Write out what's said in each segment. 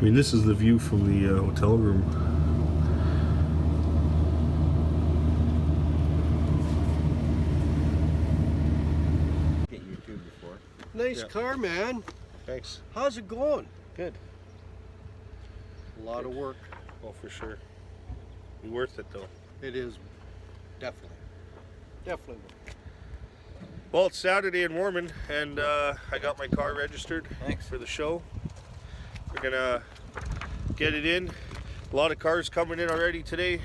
mean, this is the view from the hotel room. Get YouTube before. Nice car, man. Thanks. How's it going? Good. A lot of work. Oh, for sure. Be worth it though. It is. Definitely. Definitely. Well, it's Saturday in Warman, and I got my car registered. Thanks. For the show. We're gonna get it in. A lot of cars coming in already today,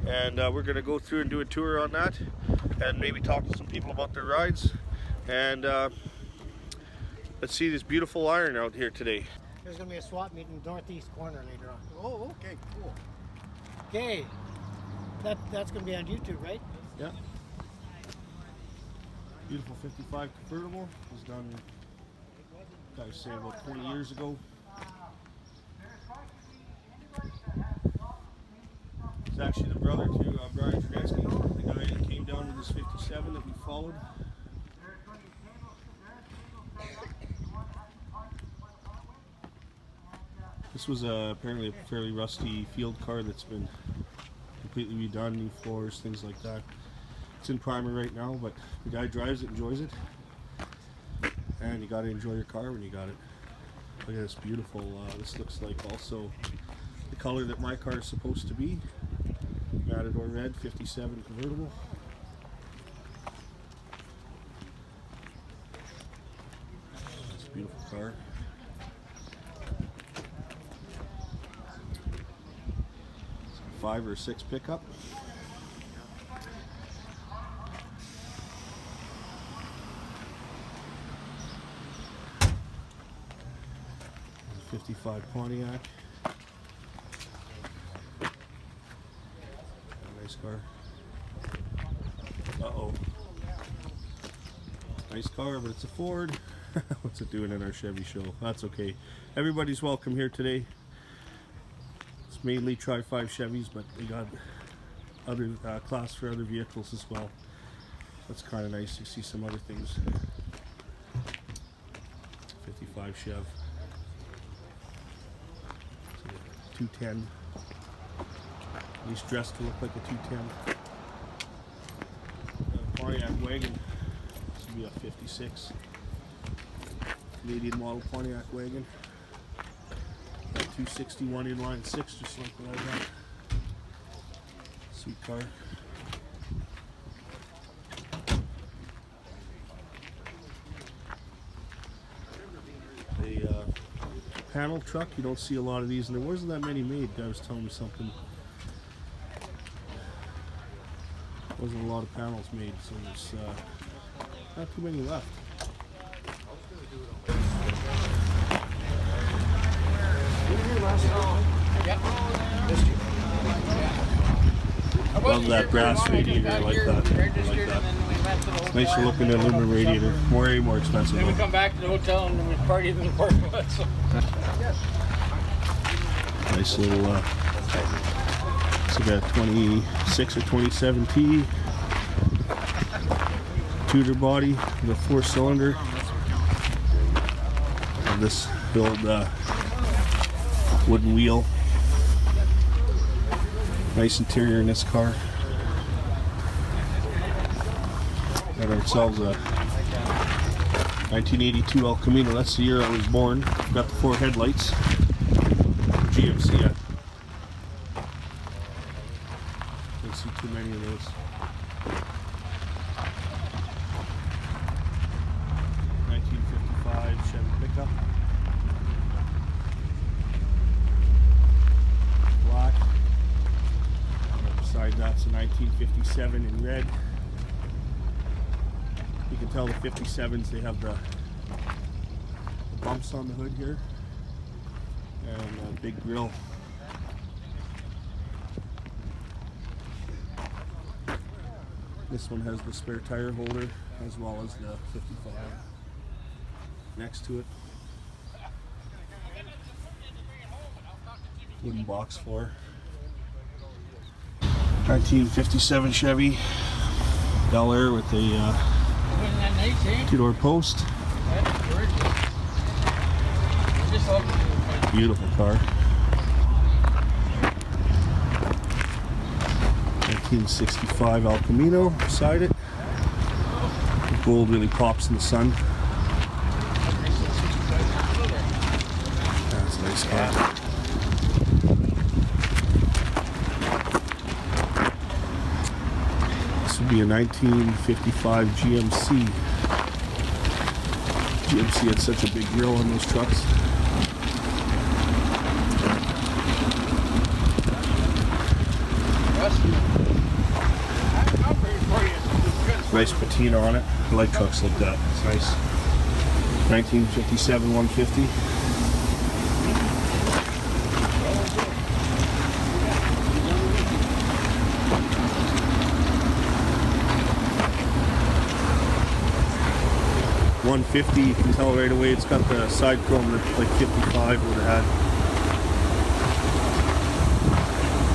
and we're gonna go through and do a tour on that, and maybe talk to some people about their rides. And let's see this beautiful iron out here today. There's going to be a swap meet in the northeast corner later on. Oh, okay, cool. Okay, that's going to be on YouTube, right? Yeah. Beautiful 55 convertible. It was done, I would say, about 20 years ago. It's actually the brother to Brian Fransky, the guy that came down with his 57 that we followed. This was apparently a fairly rusty field car that's been completely redone, new floors, things like that. It's in primer right now, but the guy drives it, enjoys it. And you got to enjoy your car when you got it. Look at this beautiful, this looks like also the color that my car is supposed to be. Matador red, 57 convertible. It's a beautiful car. It's a 5 or 6 pickup. It's a 55 Pontiac. Nice car. Uh-oh. Nice car, but it's a Ford. What's it doing in our Chevy show? That's okay. Everybody's welcome here today. It's mainly Tri-5 Chevys, but we got other class for other vehicles as well. That's kind of nice to see some other things. 55 Chev. 210. At least dressed to look like a 210. Pontiac wagon. This would be a 56. Canadian model Pontiac wagon. Got 261 inline 6, just like what I got. Sweet car. A panel truck. You don't see a lot of these, and there wasn't that many made. Guy was telling me something. Wasn't a lot of panels made, so there's not too many left. Love that brass radiator, I like that. I like that. It's nicer looking than aluminum radiator. Way more expensive. Then we come back to the hotel and we party in the parking lot. So. Nice little, it's like a 26 or 27 T. Tudor body, the 4-cylinder. And this build wooden wheel. Nice interior in this car. Got ourselves a 1982 El Camino. That's the year I was born. Got the 4 headlights. GMC. Don't see too many of those. 1955 Chevy pickup. Black. Beside that's a 1957 in red. You can tell the 57s, they have the bumps on the hood here and a big grille. This one has the spare tire holder as well as the 55 next to it. Wooden box floor. 1957 Chevy Bel Air with a 2-door post. Just Beautiful car. 1965 El Camino beside it. The gold really pops in the sun. That's a nice car. This would be a 1955 GMC. GMC had such a big grill on those trucks. Nice patina on it. I like trucks like that. It's nice. 1957 150. $150, you can tell right away it's got the side chrome that like 55 would have had.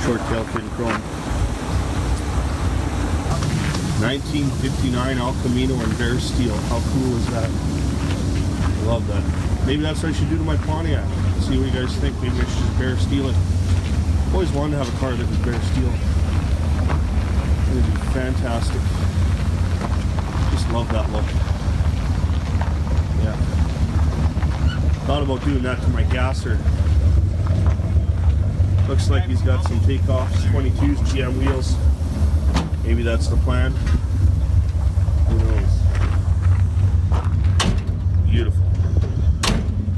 Short tail fin chrome. 1959 El Camino and bare steel. How cool is that? I love that. Maybe that's what I should do to my Pontiac. See what you guys think. Maybe I should just bare steel it. Always wanted to have a car that was bare steel. It would be fantastic. Just love that look. Yeah. Thought about doing that to my gasser. Looks like he's got some takeoffs, 22s, GM wheels. Maybe that's the plan. Who knows? Beautiful.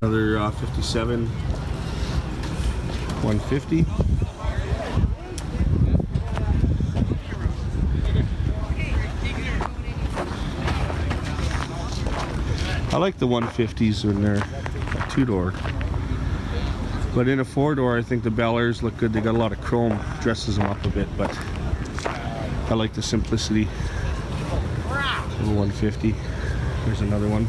Another 57 150. I like the 150s when they're a two-door. But in a four-door, I think the Bel Airs look good. They got a lot of chrome, dresses them up a bit, but I like the simplicity of the 150. There's another one.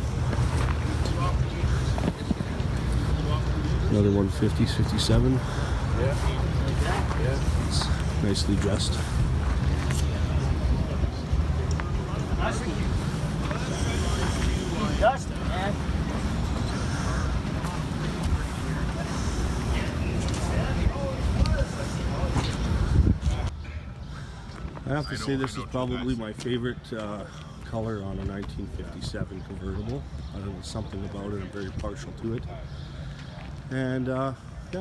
Another 150, 57. It's nicely dressed. Dusty, man. I have to say this is probably my favorite color on a 1957 convertible. There's something about it, I'm very partial to it. And yeah,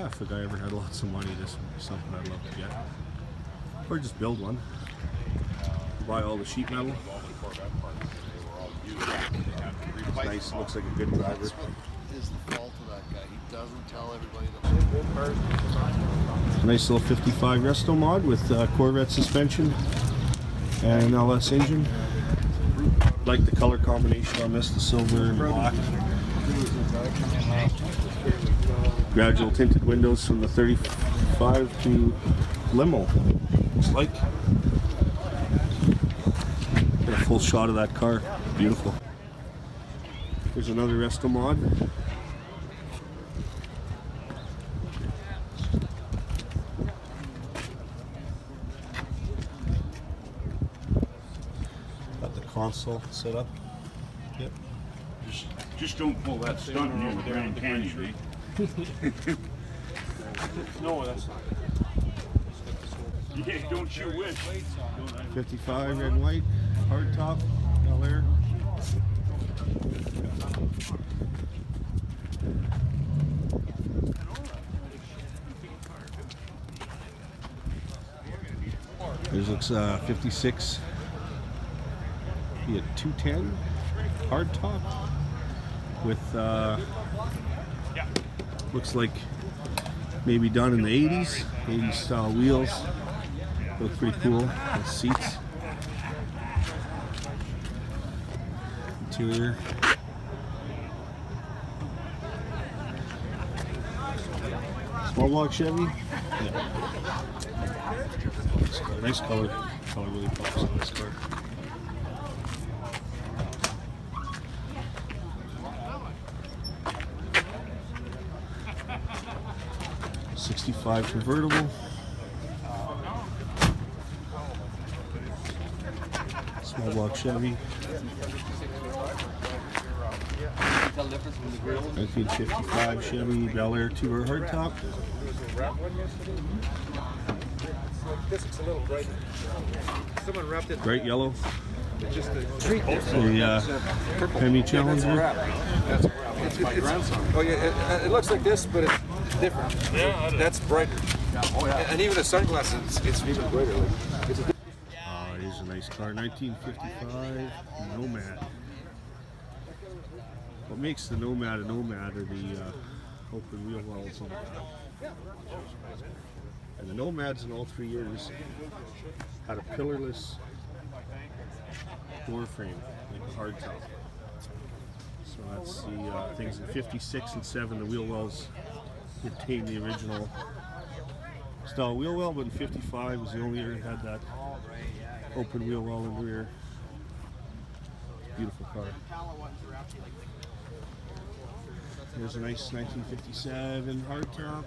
if a guy ever had lots of money, this would be something I'd love to get. Or just build one. Buy all the sheet metal. It's nice, looks like a good driver. Is the fault of that guy. He doesn't tell everybody Nice little 55 Restomod with Corvette suspension and an LS engine. Like the color combination on this, the silver and black. Gradual tinted windows from the 35 to limo. Looks like. Get a full shot of that car. Beautiful. Here's another Restomod. Console set up. Yep. Just don't pull that stunt near the Grand Canyon. No, that's not. Yeah, don't you wish. 55 red and white, hard top, Bel Air. This looks 56. Be a 210 hard top with looks like maybe done in the 80s style wheels. Look pretty cool. The seats, interior. Small block Chevy. Yeah. Nice color. Color really pops on this car. '65 convertible. Small block Chevy. Tell the difference from the grill. 1955 Chevy Bel Air Tour hardtop. This is a little brighter. Someone wrapped it. Bright yellow. Just The Hemi Challenger. That's a wrap. It's my grandson. Oh yeah, it looks like this, but it's different. Yeah, that's brighter. Oh yeah. And even the sunglasses, it's even brighter. Like, it's a Here's a nice car, 1955 Nomad. What makes the Nomad a Nomad are the open wheel wells on the back. And the Nomads in all 3 years had a pillarless door frame, like a hardtop. So that's the things in 56 and 7, the wheel wells retained the original style wheel well, but in 55 was the only year it had that open wheel well in the rear. Beautiful car. Here's a nice 1957 hardtop.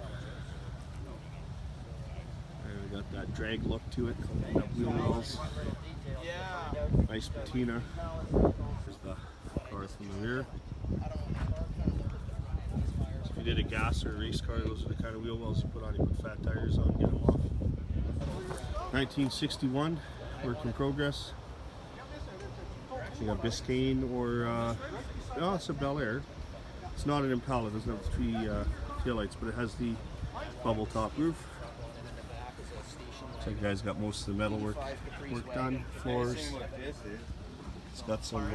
And we got that drag look to it, up wheel wells. Nice patina. There's the car from the rear. So if you did a gas or a race car, those are the kind of wheel wells you put on. You put fat tires on, get them off. 1961, work in progress. You got Biscayne or, no, it's a Bel Air. It's not an Impala, it doesn't have the 3 taillights, but it has the bubble top roof. Looks like the guy's got most of the metal work done, floors. It's got some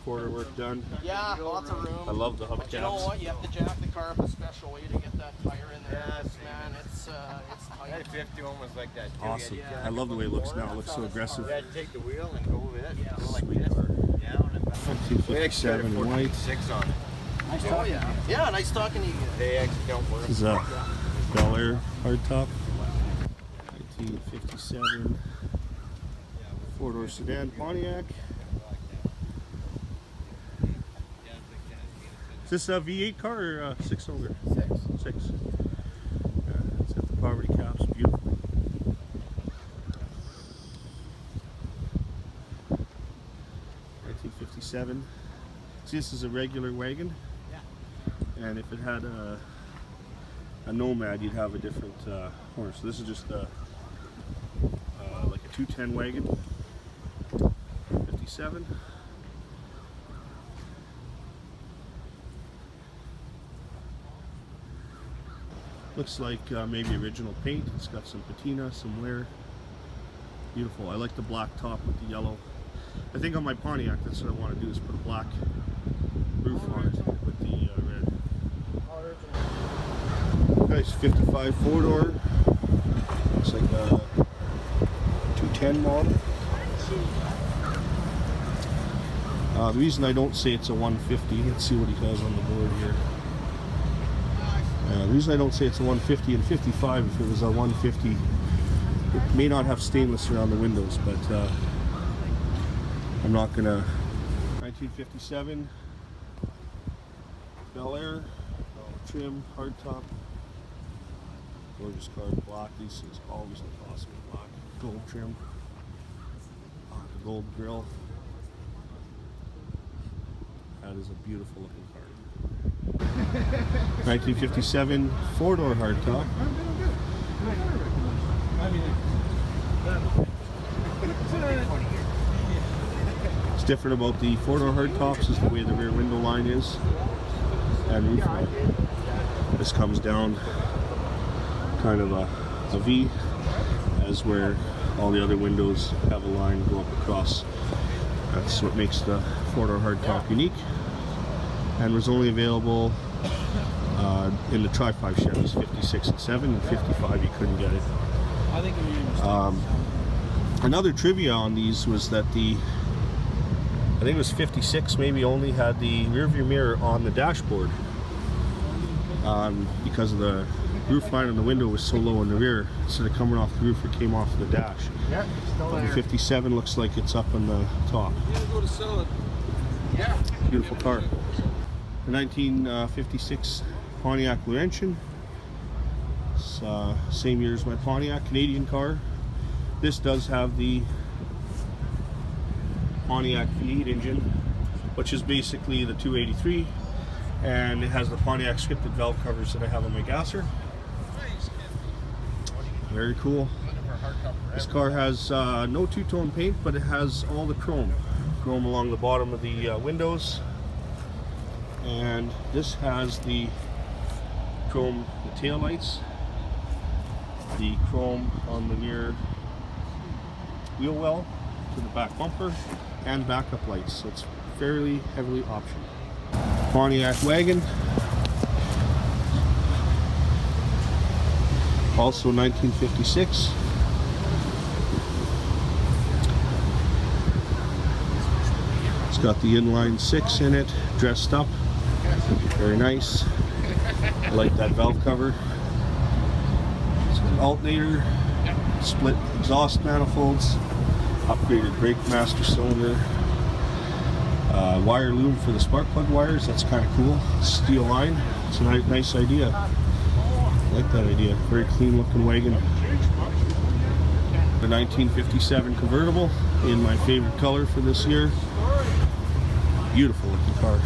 quarter work done. Yeah, lots of room. I love the hubcaps. You know what? You have to jack the car up a special way to get that tire in there. Yes, man, it's tight. That 51 was like that too. Awesome. I love the way it looks now. It looks so aggressive. You had to take the wheel and go with it. Go like Sweet this. car. Down and back. 1957 in white. 6 on it. Oh yeah. Yeah, nice talking to you. They actually don't work. This is a Bel Air hardtop. 1957 4-door sedan Pontiac. Is this a V8 car or a 6-cylinder? 6. Yeah, it's got the poverty caps, beautiful. 1957. See, this is a regular wagon, and if it had a Nomad, you'd have a different horn. So this is just like a 210 wagon. 57. Looks like maybe original paint. It's got some patina, some wear. Beautiful. I like the black top with the yellow. I think on my Pontiac, that's what I want to do, is put a black roof on it with the red. Nice 55 4-door. Looks like a 210 model. The reason I don't say it's a 150, let's see what he has on the board here. The reason I don't say it's a 150 and 55, if it was a 150, it may not have stainless around the windows, but I'm not gonna. 1957 Bel Air trim hardtop, gorgeous car, black. These things always look awesome in black. Gold trim, the gold grill. That is a beautiful looking car. 1957 4-door hardtop. What's different about the 4-door hardtops is the way the rear window line is and roof line. This comes down kind of a V, as where all the other windows have a line go up across. That's what makes the 4-door hardtop unique, and was only available in the Tri-5 Chevys, 56 and 7, and 55 you couldn't get it. Another trivia on these was that I think it was 56 maybe, only had the rear view mirror on the dashboard because of the roof line on the window was so low in the rear. Instead of coming off the roof, it came off the dash. But the 57 looks like it's up on the top. Beautiful car. The 1956 Pontiac Laurentian. It's same year as my Pontiac, Canadian car. This does have the Pontiac V8 engine, which is basically the 283, and it has the Pontiac scripted valve covers that I have on my gasser. Very cool. This car has no two-tone paint, but it has all the chrome along the bottom of the windows, and this has the chrome, the tail lights, the chrome on the near wheel well to the back bumper, and backup lights. So it's fairly heavily optioned. Pontiac wagon, also 1956. It's got the inline 6 in it, dressed up, very nice. I like that valve cover. It's got an alternator, split exhaust manifolds, upgraded brake master cylinder, wire loom for the spark plug wires. That's kind of cool. Steel line. It's a nice idea. I like that idea. Very clean looking wagon. The 1957 convertible in my favorite color for this year. Beautiful looking car.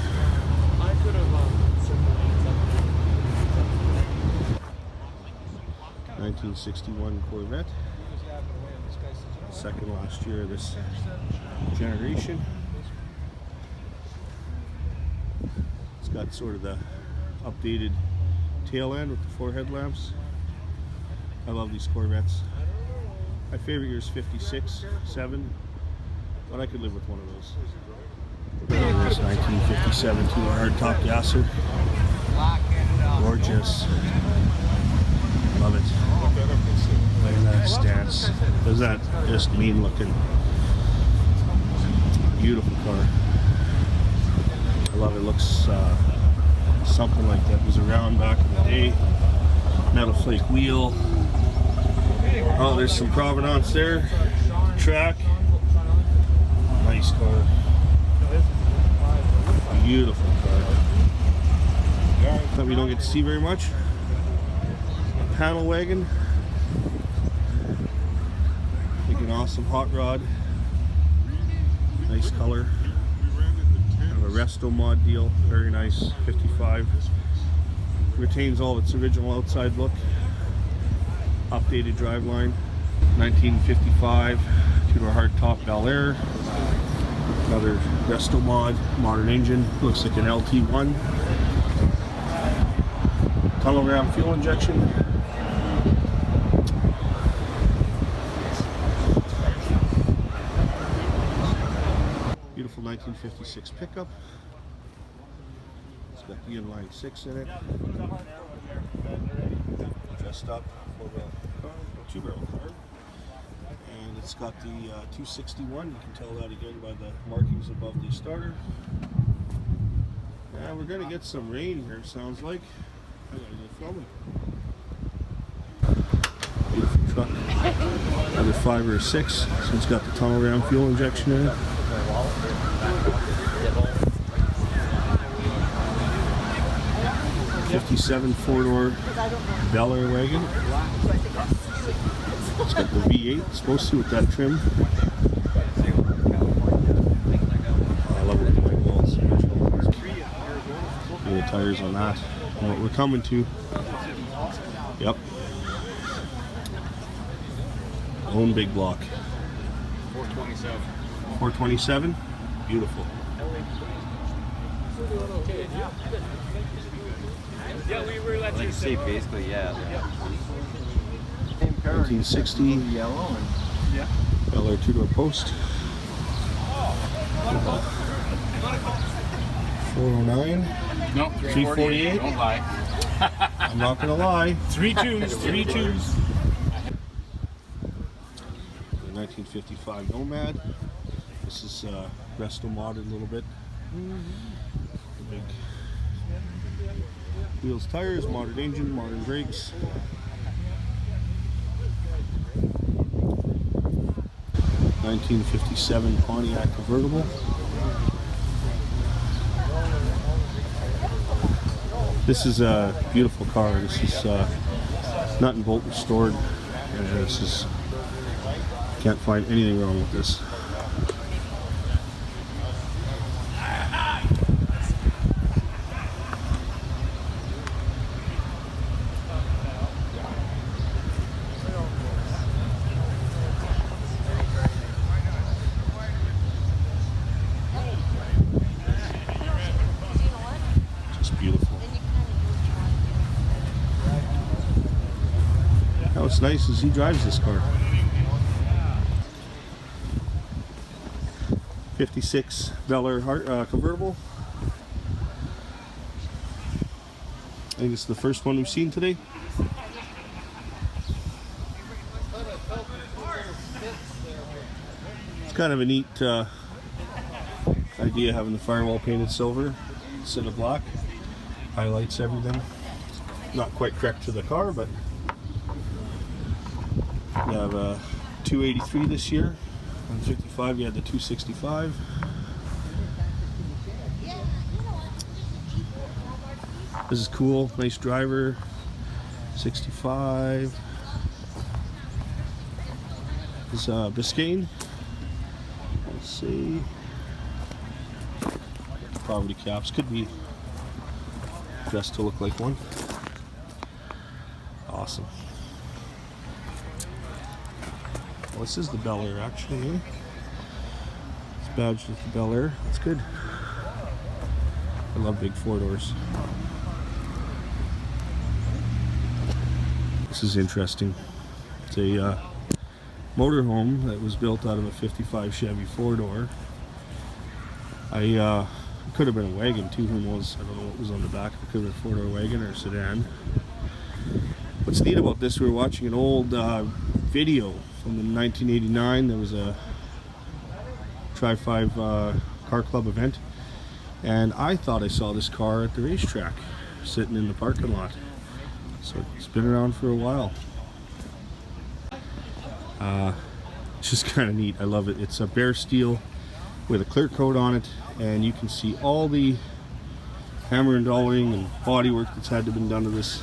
1961 Corvette. Second last year of this generation. It's got sort of the updated tail end with the 4 headlamps. I love these Corvettes. My favorite year is 56, 7, but I could live with one of those. This 1957 2 hardtop gasser. Gorgeous. Love it. Look at that stance. Does that just mean looking? Beautiful car. I love it. Looks something like that was around back in the day. Metal flake wheel. Oh, there's some provenance there. Track. Nice car. Beautiful car. That we don't get to see very much. Panel wagon. Like an awesome hot rod. Nice color. Kind of a Restomod deal. Very nice. 55. Retains all of its original outside look. Updated driveline. 1955 two-door hardtop Bel Air. Another Restomod modern engine. Looks like an LT1. Tunnel ram fuel injection. Beautiful 1956 pickup. It's got the inline 6 in it. Dressed up, 4-barrel car, 2-barrel car. And it's got the 261. You can tell that again by the markings above the starter. And we're going to get some rain here, sounds like. I gotta go filming. Beautiful truck. Another 5 or 6. So it's got the tunnel ram fuel injection in it. '57 4-door Bel Air wagon. It's got the V8. It's supposed to with that trim. Oh, I love it with the white walls. Look at the tires on that. What we're coming to. Yep. Own big block. 427. 427. Beautiful. Yeah, we were letting you See, basically, yeah. 1960 Yellow and Bel Air 2-door post. 409. No, 348. Don't lie. I'm not gonna lie. 3 2s, 3 2s. The 1955 Nomad. This is resto-modded a little bit. The big wheels, tires, modern engine, modern brakes. '57 Pontiac convertible. This is a beautiful car. This is nut and bolt restored. This is, can't find anything wrong with this. what's nice is he drives this car. 56 Bel Air convertible. I think it's the first one we've seen today. It's kind of a neat idea having the firewall painted silver instead of black. Highlights everything. Not quite correct to the car, but we have a 283 this year. On 55 you had the 265. This is cool, nice driver. 65. This is Biscayne. Let's see. Poverty caps, could be dressed to look like one. Awesome. Well, this is the Bel Air actually. Eh? It's badged with the Bel Air. That's good. I love big 4-doors. This is interesting. It's a motorhome that was built out of a 55 Chevy 4-door. It could have been a wagon too, who knows? I don't know what was on the back. It could have been a 4-door wagon or a sedan. What's neat about this, we were watching an old video from the 1989. There was a Tri-5 car club event, and I thought I saw this car at the racetrack sitting in the parking lot. So it's been around for a while. It's just kind of neat. I love it. It's a bare steel with a clear coat on it, and you can see all the hammer and dollering and body work that's had to been done to this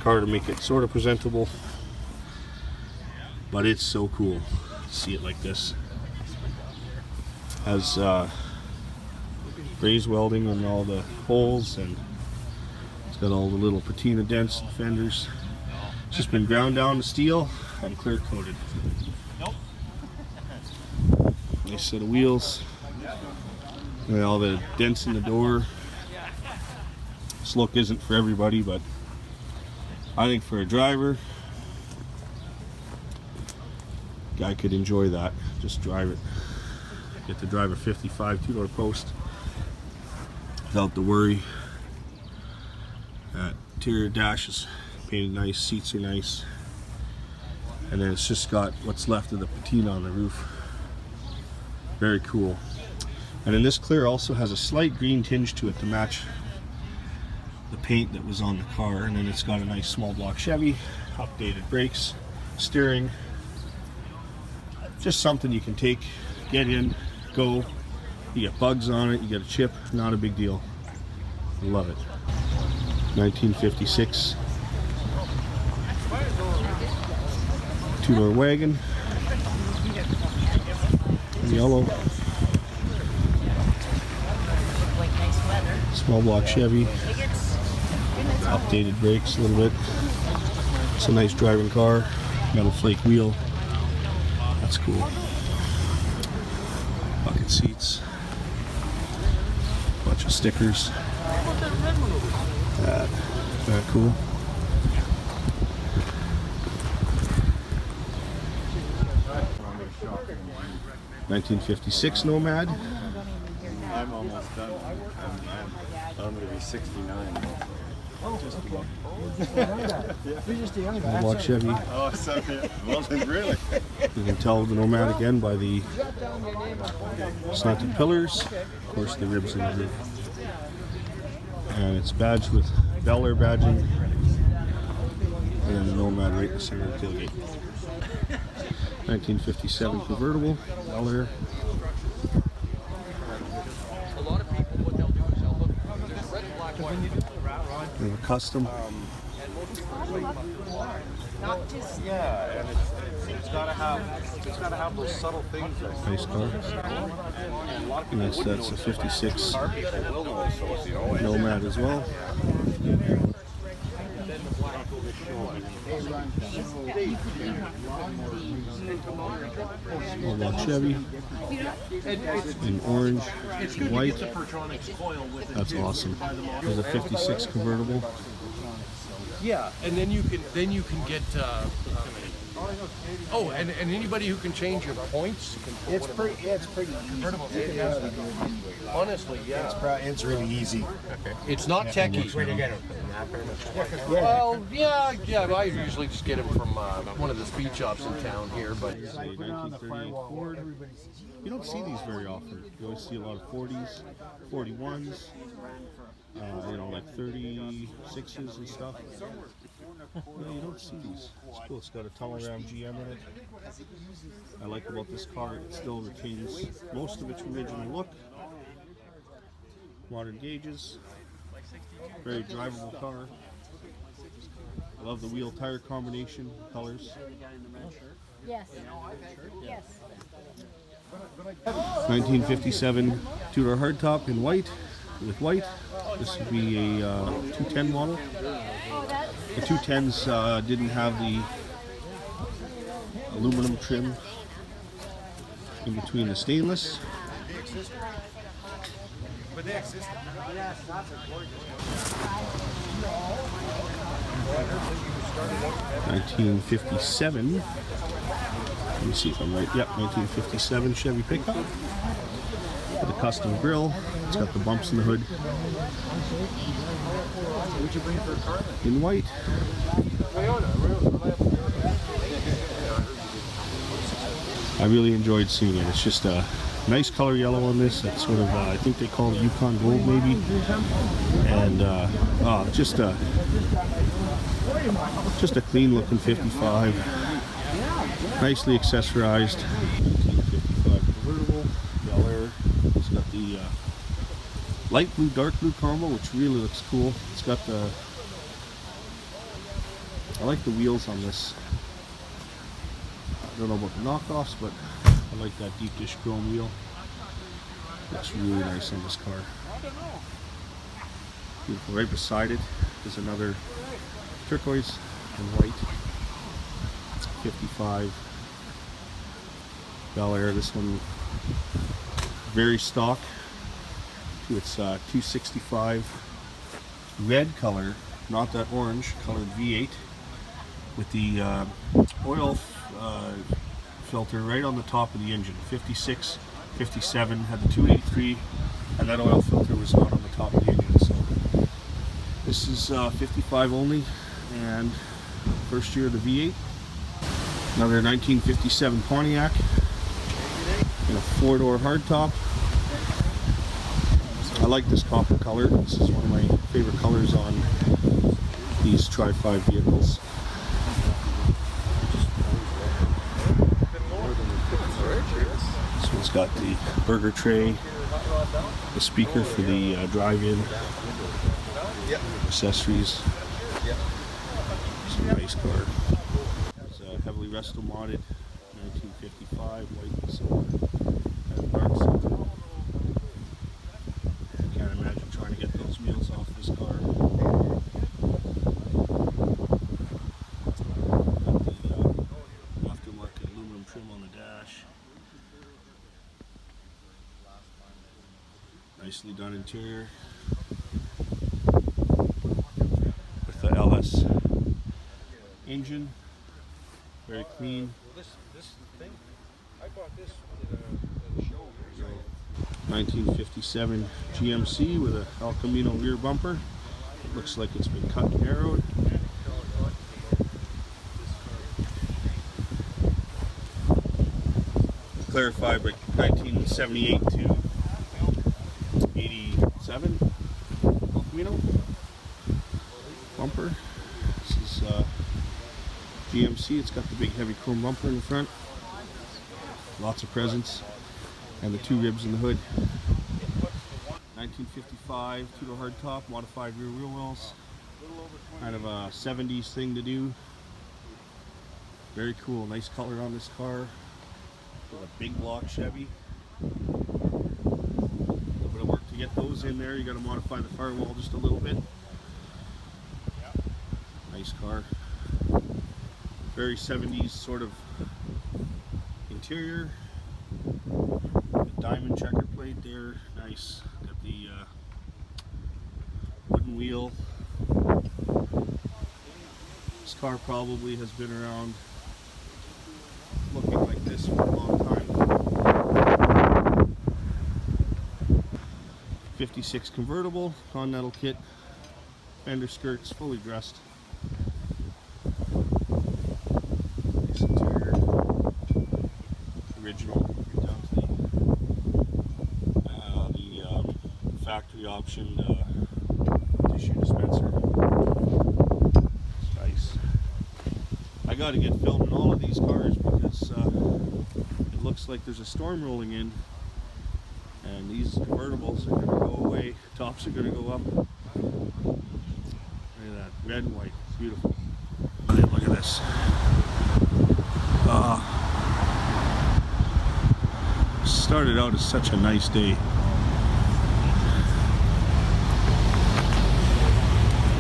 car to make it sort of presentable. But it's so cool to see it like this. Has braze welding on all the holes, and it's got all the little patina dents and fenders. It's just been ground down to steel and clear coated. Nice set of wheels. And all the dents in the door. This look isn't for everybody, but I think for a driver, guy could enjoy that. Just drive it. Get to drive a 55 2-door post without the worry. Interior dash is painted nice, seats are nice, and then it's just got what's left of the patina on the roof. Very cool. And then this clear also has a slight green tinge to it to match the paint that was on the car, and then it's got a nice small block Chevy, updated brakes, steering. Just something you can take, get in, go. You get bugs on it, you get a chip, not a big deal. I love it. 1956 2-door wagon, yellow, small block Chevy, updated brakes a little bit. It's a nice driving car, metal flake wheel, that's cool. Bucket seats, bunch of stickers. Very cool. 1956 Nomad. I'm almost done. I'm going to be 69. Block Chevy. Oh, so it wasn't really. You can tell the Nomad again by the slanted pillars, of course the ribs in the roof. And it's badged with Bel Air badging, and the Nomad right in the center of the tailgate. 1957 convertible, Bel Air. A lot of people, what they'll do is they'll look, there's red and black, white. We have a custom. Yeah, and it's got to have those subtle things. Nice car. And that's a 56 Nomad as well. Small block Chevy in orange and white. That's awesome. There's a 56 convertible. Yeah, and then you can get. Oh, and anybody who can change your points. It's pretty easy. Honestly, yeah. It's really easy. It's not techie. Where do you get it? Well, yeah. I usually just get them from one of the speed shops in town here, but. It's a 1938 Ford. You don't see these very often. You always see a lot of 40s, 41s, you know, like 36s and stuff. No, you don't see these. It's cool. It's got a Telegram GM in it. I like about this car, it still retains most of its original look. Modern gauges. Very drivable car. I love the wheel tire combination colors. Yes. Yes. 1957 two-door hardtop in white. With white, this would be a 210 model. The 210s didn't have the aluminum trim in between the stainless. But they exist. 1957. Let me see if I'm right. Yep, 1957 Chevy pickup with a custom grille. It's got the bumps in the hood. In white. I really enjoyed seeing it. It's just a nice color yellow on this. That's sort of, I think they call it Yukon Gold maybe. And just a clean looking 55. Nicely accessorized. 1955 convertible. Bel Air. It's got the light blue, dark blue combo, which really looks cool. It's got the, I like the wheels on this. I don't know about the knockoffs, but I like that deep dish chrome wheel. Looks really nice on this car. Beautiful. Right beside it is another turquoise and white. It's a 55 Bel Air. This one very stock to its 265 red color, not that orange colored V8 with the oil filter right on the top of the engine. 56, 57 had the 283, and that oil filter was not on the top of the engine. So this is 55 only, and first year of the V8. Another 1957 Pontiac in a 4-door hardtop. I like this copper color. This is one of my favorite colors on these Tri-5 vehicles. This one's got the burger tray, the speaker for the drive-in, accessories. It's a nice car. It's heavily resto-modded, 1955, white and silver. Has dark silver. Can't imagine trying to get those wheels off this car. Got the aftermarket aluminum trim on the dash. Nicely done interior. With the LS engine. Very clean. This thing, I bought this at a show. 1957 GMC with a El Camino rear bumper. It looks like it's been cut and narrowed. Clarified by 1978 to 87 El Camino bumper. This is GMC. It's got the big heavy chrome bumper in the front. Lots of presents. And the 2 ribs in the hood. 1955 two-door hardtop, modified rear wheel wells. Kind of a 70s thing to do. Very cool, nice color on this car. With a big block Chevy. A little bit of work to get those in there. You got to modify the firewall just a little bit. Nice car. Very 70s sort of interior. Diamond checker plate there, nice. Got the wooden wheel. This car probably has been around looking like this for a long time. 56 convertible, Continental kit, fender skirts, fully dressed. Nice interior. Original, right down to the factory option tissue dispenser. It's nice. I got to get filming all of these cars because it looks like there's a storm rolling in, and these convertibles are going to go away. Tops are going to go up. Look at that, red and white, it's beautiful. Look at this. Started out as such a nice day.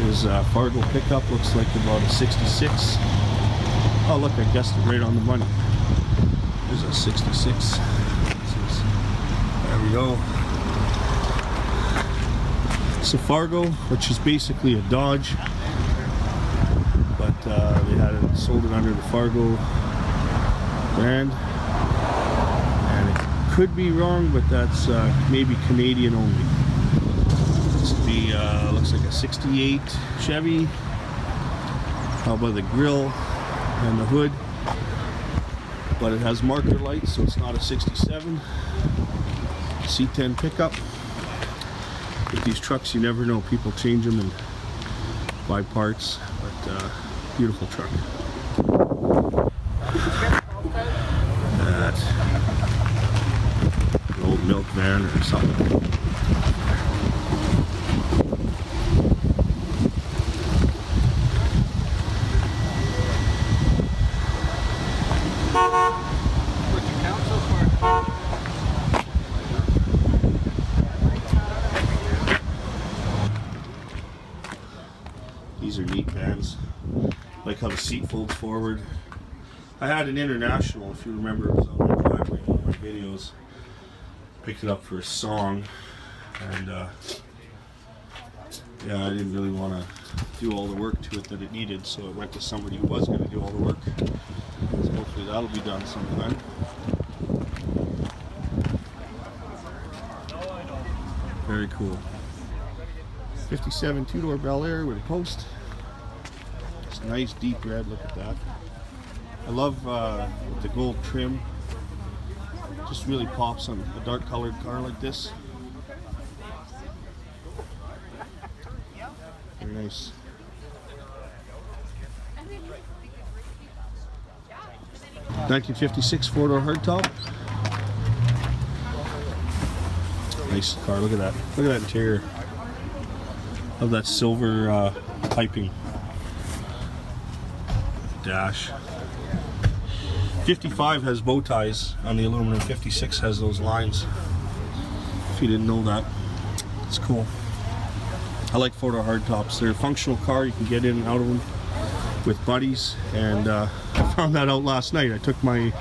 His Fargo pickup looks like about a 66. Oh look, I guessed it right on the money. There's a 66. There we go. It's a Fargo, which is basically a Dodge, but they had it sold it under the Fargo brand. And it could be wrong, but that's maybe Canadian only. This would be looks like a 68 Chevy. How about the grille and the hood? But it has marker lights, so it's not a 67. C10 pickup. With these trucks, you never know. People change them and buy parts, but beautiful truck. That an old milk van or something. These are neat vans. Like how the seat folds forward. I had an International, if you remember, it was on my driveway in one of my videos. Picked it up for a song, and yeah, I didn't really want to do all the work to it that it needed, so it went to somebody who was going to do all the work. So hopefully that'll be done sometime. Very cool. 57 two-door Bel Air with a post. It's a nice deep red, look at that. I love the gold trim. Just really pops on a dark colored car like this. Very nice. (1956) four-door hardtop. Nice car, look at that. Look at that interior. Of that silver piping. Dash. 55 has bow ties on the aluminum. 56 has those lines. If you didn't know that, it's cool. I like four-door hardtops. They're a functional car. You can get in and out of them with buddies. And I found that out last night. I took my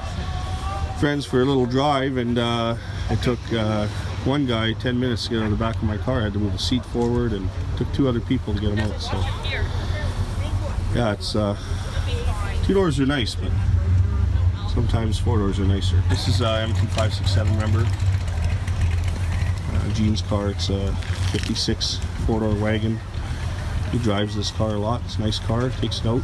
friends for a little drive, and it took one guy 10 minutes to get out of the back of my car. I had to move the seat forward, and it took two other people to get them out. So yeah, it's two doors are nice, but sometimes four doors are nicer. This is MT567 member. Gene's car. It's a 56 four-door wagon. He drives this car a lot. It's a nice car. Takes it out.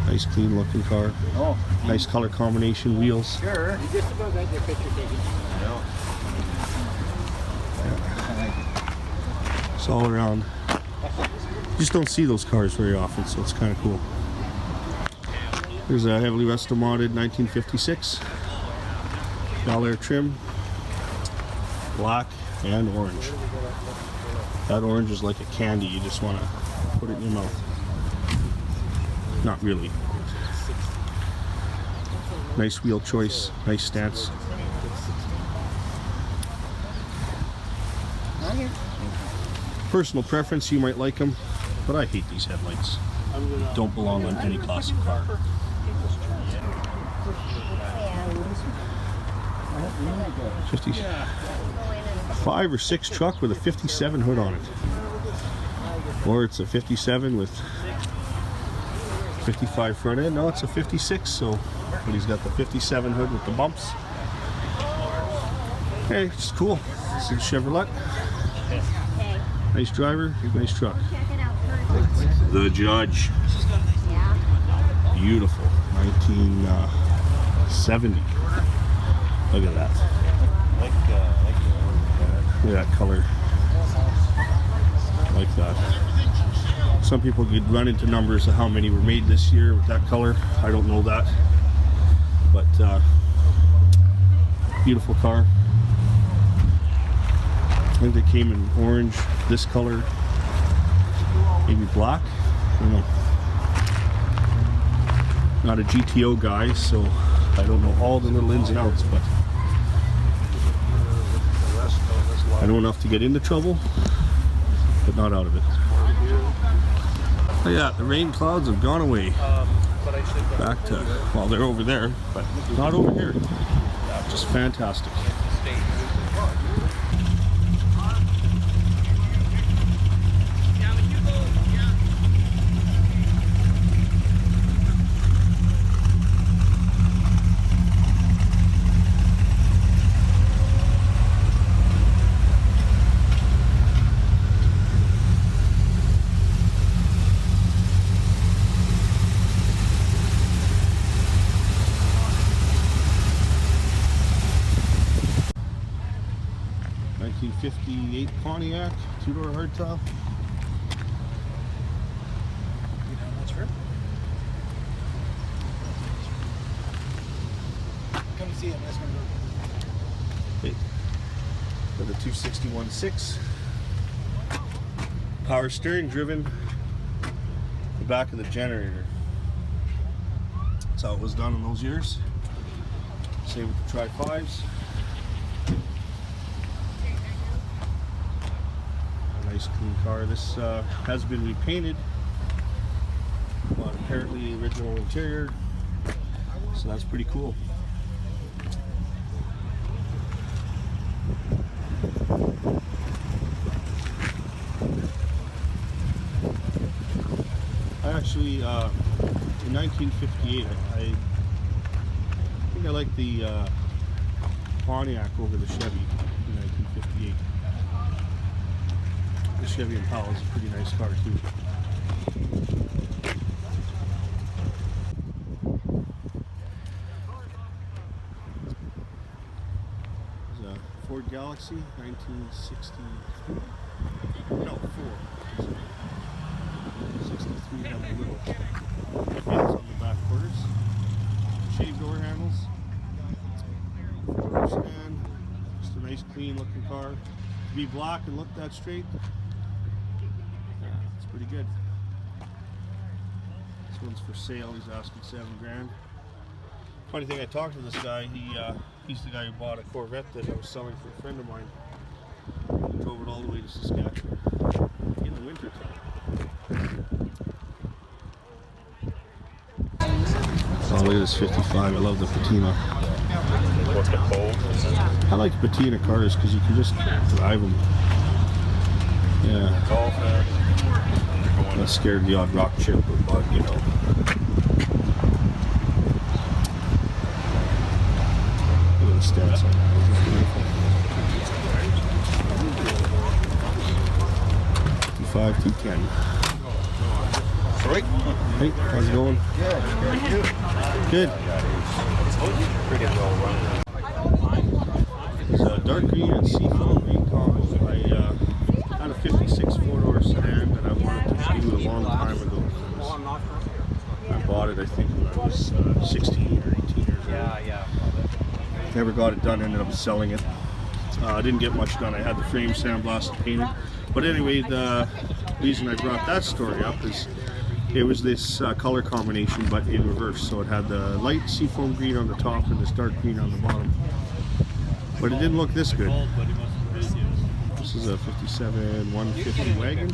Nice clean looking car. Oh. Nice color combination. Wheels. Sure. You just about got your picture taken. Yeah. It's all around. You just don't see those cars very often, so it's kind of cool. There's a heavily restomodded 1956 Bel Air trim, black and orange. That orange is like a candy. You just want to put it in your mouth. Not really. Nice wheel choice, nice stance. Personal preference, you might like them, but I hate these headlights. Don't belong on any classic car. $5 or $6 truck with a 57 hood on it. Or it's a 57 with 55 front end. No, it's a 56, so but he's got the 57 hood with the bumps. Hey, it's cool. This is a Chevrolet. Nice driver, nice truck. The Judge. Beautiful. 1970. Look at that. Look at that color. Like that. Some people could run into numbers of how many were made this year with that color. I don't know that. But beautiful car. I think they came in orange, this color, maybe black. I don't know. Not a GTO guy, so I don't know all the little ins and outs, but I know enough to get into trouble, but not out of it. Oh yeah, the rain clouds have gone away. Back to, well, they're over there, but not over here. Just fantastic. 1958 Pontiac, two-door hardtop. That's her. Come see him. That's gonna go. Hey, got the 261.6. Power steering driven. The back of the generator. That's how it was done in those years. Same with the Tri-5s. Nice clean car. This has been repainted, but apparently original interior, so that's pretty cool. I actually in 1958 I think I like the Pontiac over the Chevy in 1958. The Chevy Impala is a pretty nice car too. There's a Ford Galaxy, 1960. No, 63 have a little fans on the back quarters. Shade door handles. Door stand. Just a nice clean looking car. To be black and look that straight. Pretty good. This one's for sale. He's asking $7,000. Funny thing, I talked to this guy. He's the guy who bought a Corvette that I was selling for a friend of mine. He drove it all the way to Saskatchewan in the winter time. Oh, look at this 55. I love the Patina. What's the cold? I like Patina cars because you can just drive them. Yeah. I'm scared of the odd rock chip or bug, you know. Look at the stats on that. This is beautiful. 55, 210. Sorry? Hey, how's it going? Good. It's a dark green and seafoam green combo. I had a 56 four-door sedan that I wanted to do a long time ago. I bought it, I think, when I was 16 or 18 years old. Never got it done, ended up selling it. I didn't get much done. I had the frame sandblasted, painted. But anyway, the reason I brought that story up is it was this color combination, but in reverse. So it had the light seafoam green on the top and this dark green on the bottom. But it didn't look this good. This is a 57 150 wagon.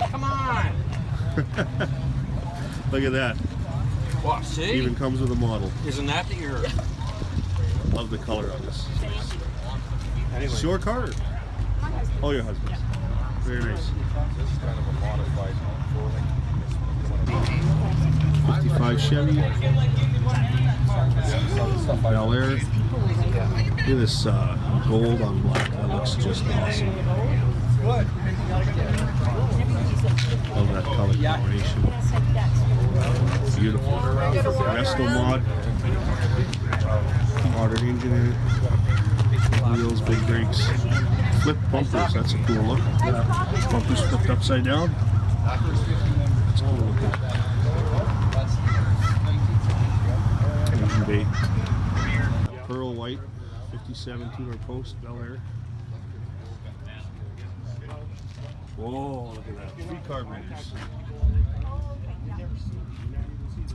Come on! Look at that. What, see? Even comes with a model. Isn't that the year? Love the color on this. Anyway. It's your car. Oh, your husband's. Very nice. This is kind of a modified '65 Chevy. Bel Air. Look at this gold on black. That looks just awesome. Love that color combination. Beautiful. Restomod. Modern engine in it. Wheels, big brakes. Flip bumpers. That's a cool look. Bumpers flipped upside down. That's a cool look. Engine bay. Pearl white. 57 2-door post. Bel Air. Whoa, look at that. 3 carburetors.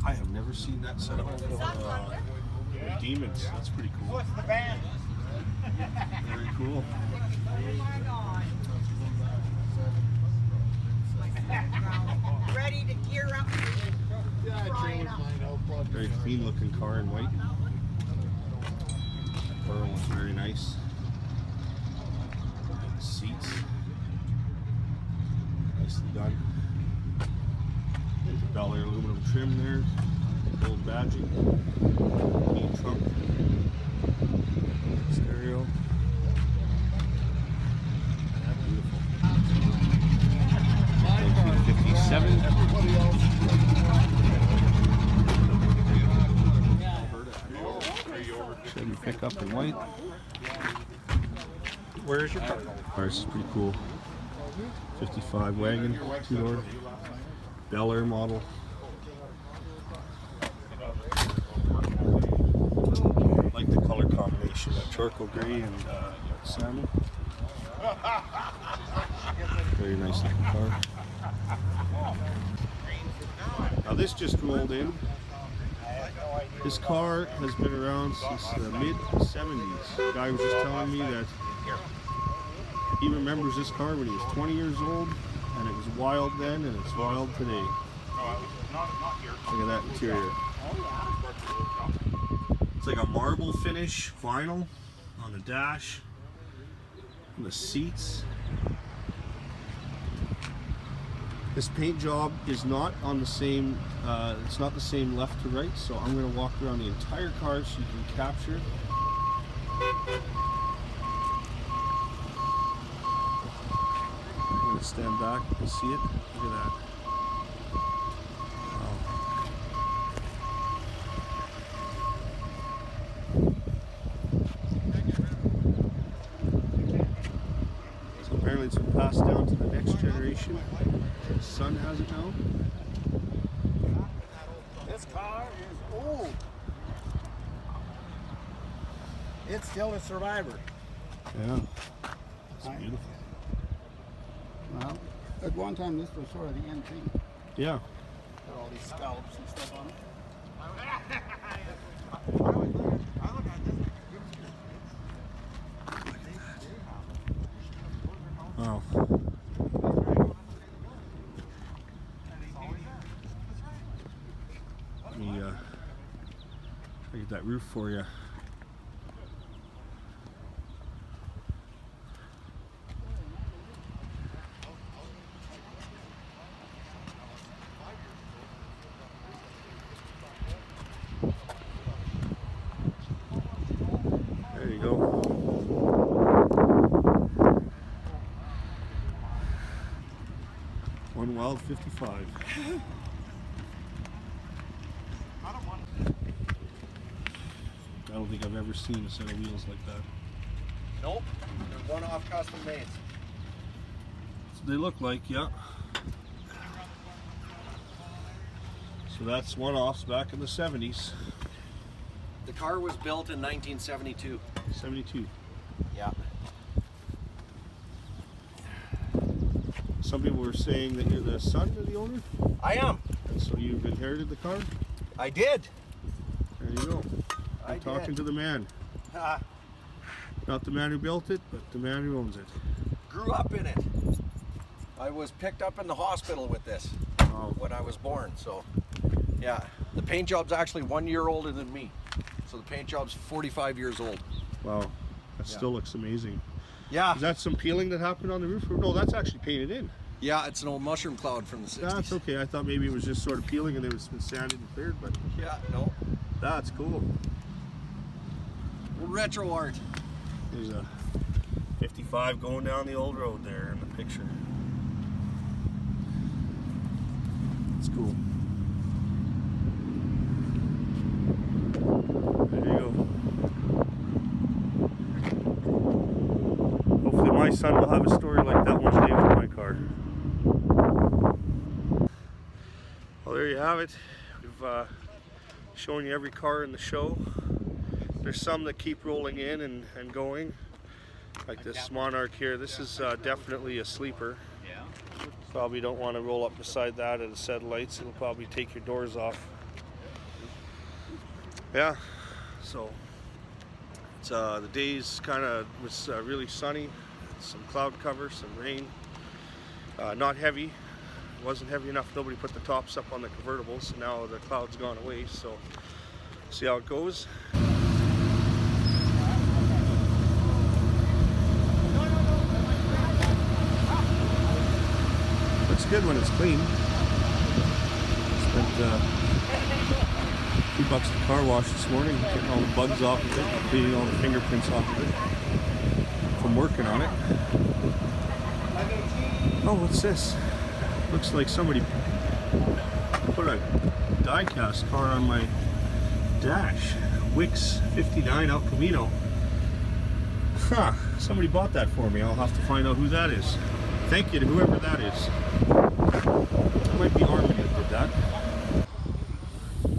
I have never seen that setup before. Demons. That's pretty cool. Very cool. Ready to gear up. Very clean looking car in white. Pearl was very nice. Seats. Nicely done. Bel Air aluminum trim there. Gold badging. Neat trunk. Stereo. Beautiful. 1957. Chevy pickup in white. Where is your car? This is pretty cool. 55 wagon, 2-door. Bel Air model. Like the color combination, charcoal gray and salmon. Very nice looking car. Now this just rolled in. This car has been around since the mid-70s. The guy was just telling me that he remembers this car when he was 20 years old, and it was wild then, and it's wild today. Look at that interior. It's like a marble finish vinyl on the dash, and the seats. This paint job is not on the same, it's not the same left to right, so I'm going to walk around the entire car so you can capture it. I'm going to stand back and see it. Look at that. So apparently it's been passed down to the next generation. The son has it now. This car is old. It's still a survivor. Yeah. It's beautiful. Well, at one time this was sort of the end thing. Yeah. Got all these scallops and stuff on it. Wow. Let me get that roof for you. There you go. One wild 55. I don't think I've ever seen a set of wheels like that. Nope. They're one-off custom made. So they look like, yeah. So that's one-offs back in the 70s. The car was built in 1972. 72. Yeah. Some people were saying that you're the son of the owner, I am. and so you've inherited the car. I did. There you go. I You're talking did. to the man. Not the man who built it, but the man who owns it. Grew up in it. I was picked up in the hospital with this when I was born. So, yeah. The paint job's actually 1 year older than me. So the paint job's 45 years old. Wow, that still looks amazing. Yeah. Is that some peeling that happened on the roof? Or no, that's actually painted in. Yeah, it's an old mushroom cloud from the 60s. That's okay. I thought maybe it was just sort of peeling and it was been sanded and cleared, but Yeah, no. that's cool. Old retro art. There's a 55 going down the old road there in the picture. It's cool. There you go. Hopefully my son will have a story like that one day with my car. Well, there you have it. We've shown you every car in the show. There's some that keep rolling in and going, like this Monarch here. This is definitely a sleeper. Probably don't want to roll up beside that at a set of lights. It'll probably take your doors off. Yeah, so it's, the day's kind of was really sunny. Some cloud cover, some rain. Not heavy. It wasn't heavy enough. Nobody put the tops up on the convertibles. So now the cloud's gone away. So see how it goes. Looks good when it's clean. Spent $2 at the car wash this morning, getting all the bugs off of it, cleaning all the fingerprints off of it from working on it. Oh, what's this? Looks like somebody put a die-cast car on my dash. Wix 59 El Camino. Huh, somebody bought that for me. I'll have to find out who that is. Thank you to whoever that is. It might be Warman that did that.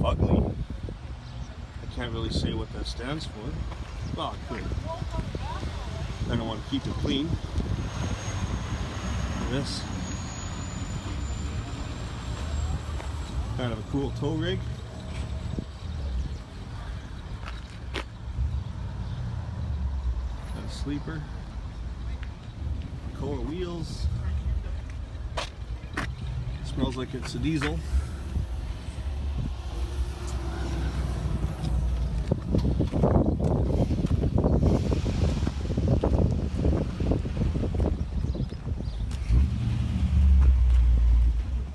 Ugly. I can't really say what that stands for. Well, I could. I don't want to keep it clean. This. Kind of a cool tow rig. Got a sleeper. Cola wheels. Smells like it's a diesel.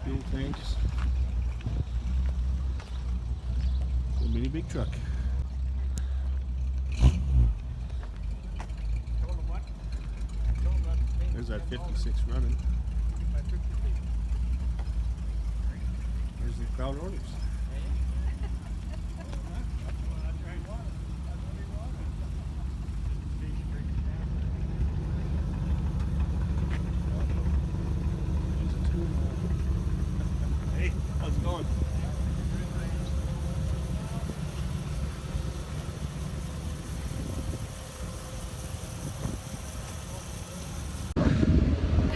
Fuel tanks. A mini big truck. There's that 56 running. There's the proud owners. Hey, how's it going?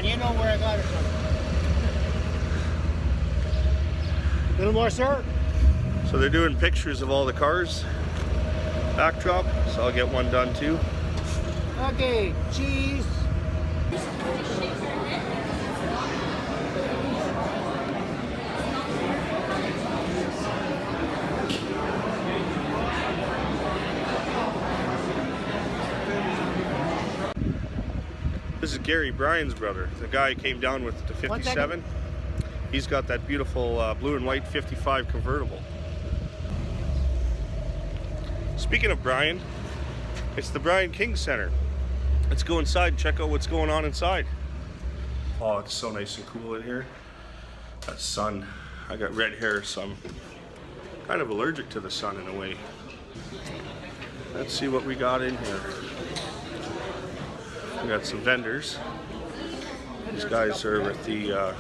You know where I got it from. A little more, sir? So they're doing pictures of all the cars. Backdrop, so I'll get one done too. Okay, cheese. This is Gary Bryan's brother, the guy who came down with the 57. He's got that beautiful blue and white 55 convertible. Speaking of Bryan, it's the Bryan King Center. Let's go inside and check out what's going on inside. Oh, it's so nice and cool in here. That sun. I got red hair, so I'm kind of allergic to the sun in a way. Let's see what we got in here. We got some vendors. These guys are with the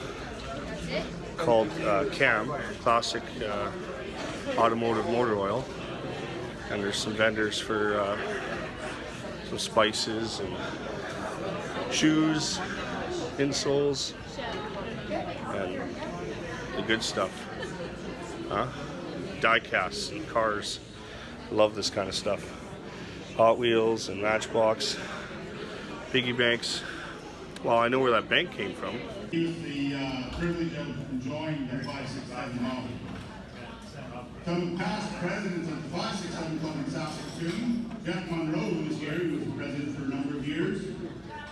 called CAM, Classic Automotive Motor Oil, and there's some vendors for some spices and shoes, insoles, and the good stuff. Die casts and cars. Love this kind of stuff. Hot Wheels and Matchbox. Piggy banks. Well, I know where that bank came from. Use the privilege of enjoying the 567 hobby. Some past presidents of the 567 Club in Saskatoon. Jeff Monroe, who is here, who was president for a number of years.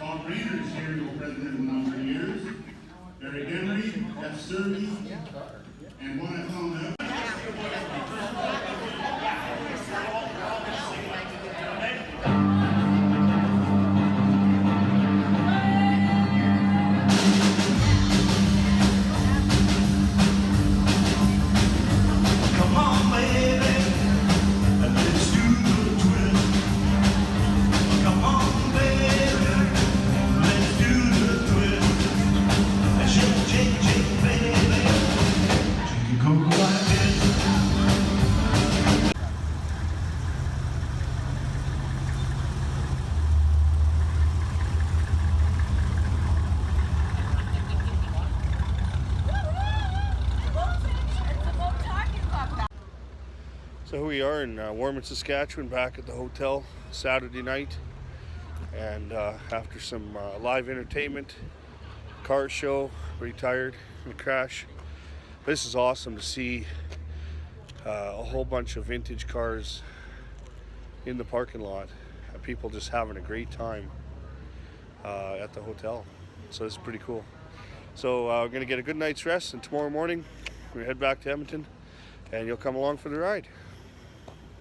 Bob Rayner is here, who was president for a number of years. Eric Emery, Jeff Sturdy, and one I found out. So here we are in Warman, Saskatchewan, back at the hotel Saturday night, and after some live entertainment, car show, pretty tired in the crash. This is awesome to see a whole bunch of vintage cars in the parking lot. People just having a great time at the hotel. So this is pretty cool. So we're gonna get a good night's rest, and tomorrow morning we head back to Edmonton, and you'll come along for the ride.